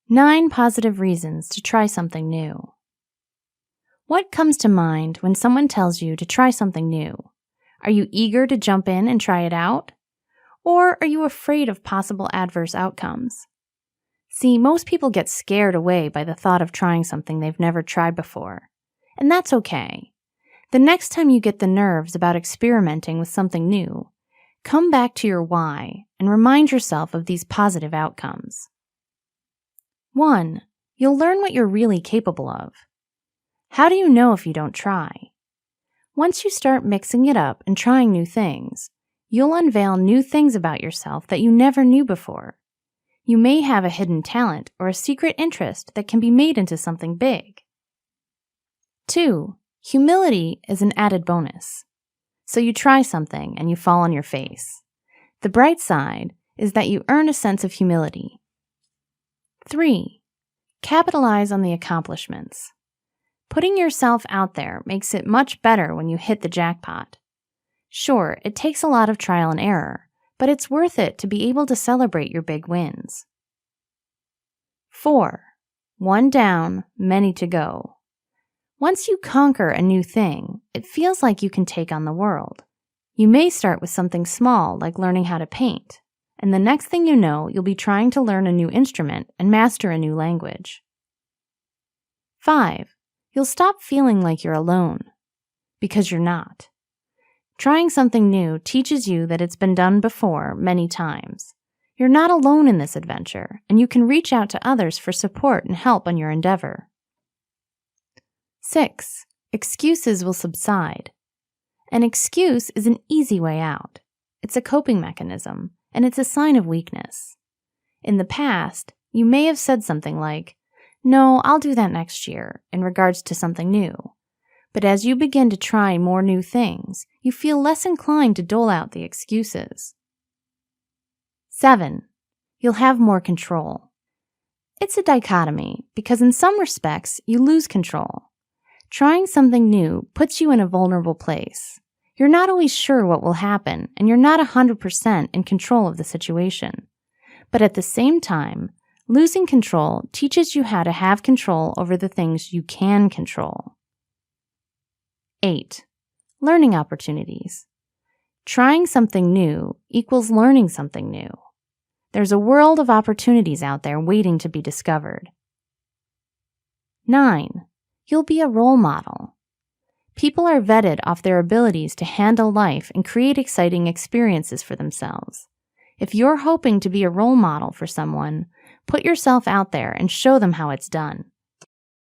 9 positive reasons to try something new. What comes to mind when someone tells you to try something new? Are you eager to jump in and try it out? Or are you afraid of possible adverse outcomes? See, most people get scared away by the thought of trying something they've never tried before. And that's okay. The next time you get the nerves about experimenting with something new, come back to your why and remind yourself of these positive outcomes. 1. You'll learn what you're really capable of. How do you know if you don't try? Once you start mixing it up and trying new things, you'll unveil new things about yourself that you never knew before. You may have a hidden talent or a secret interest that can be made into something big. 2. Humility is an added bonus. So you try something and you fall on your face. The bright side is that you earn a sense of humility. 3. Capitalize on the accomplishments. Putting yourself out there makes it much better when you hit the jackpot. Sure, it takes a lot of trial and error, but it's worth it to be able to celebrate your big wins. 4. One down, many to go. Once you conquer a new thing, it feels like you can take on the world. You may start with something small like learning how to paint, and the next thing you know, you'll be trying to learn a new instrument and master a new language. 5. You'll stop feeling like you're alone, because you're not. Trying something new teaches you that it's been done before many times. You're not alone in this adventure, and you can reach out to others for support and help on your endeavor. 6. Excuses will subside. An excuse is an easy way out. It's a coping mechanism, and it's a sign of weakness. In the past, you may have said something like, "No, I'll do that next year," in regards to something new. But as you begin to try more new things, you feel less inclined to dole out the excuses. 7. You'll have more control. It's a dichotomy because in some respects, you lose control. Trying something new puts you in a vulnerable place. You're not always sure what will happen, and you're not 100% in control of the situation. But at the same time, losing control teaches you how to have control over the things you can control. 8. Learning opportunities. Trying something new equals learning something new. There's a world of opportunities out there waiting to be discovered. 9. You'll be a role model. People are vetted off their abilities to handle life and create exciting experiences for themselves. If you're hoping to be a role model for someone, put yourself out there and show them how it's done.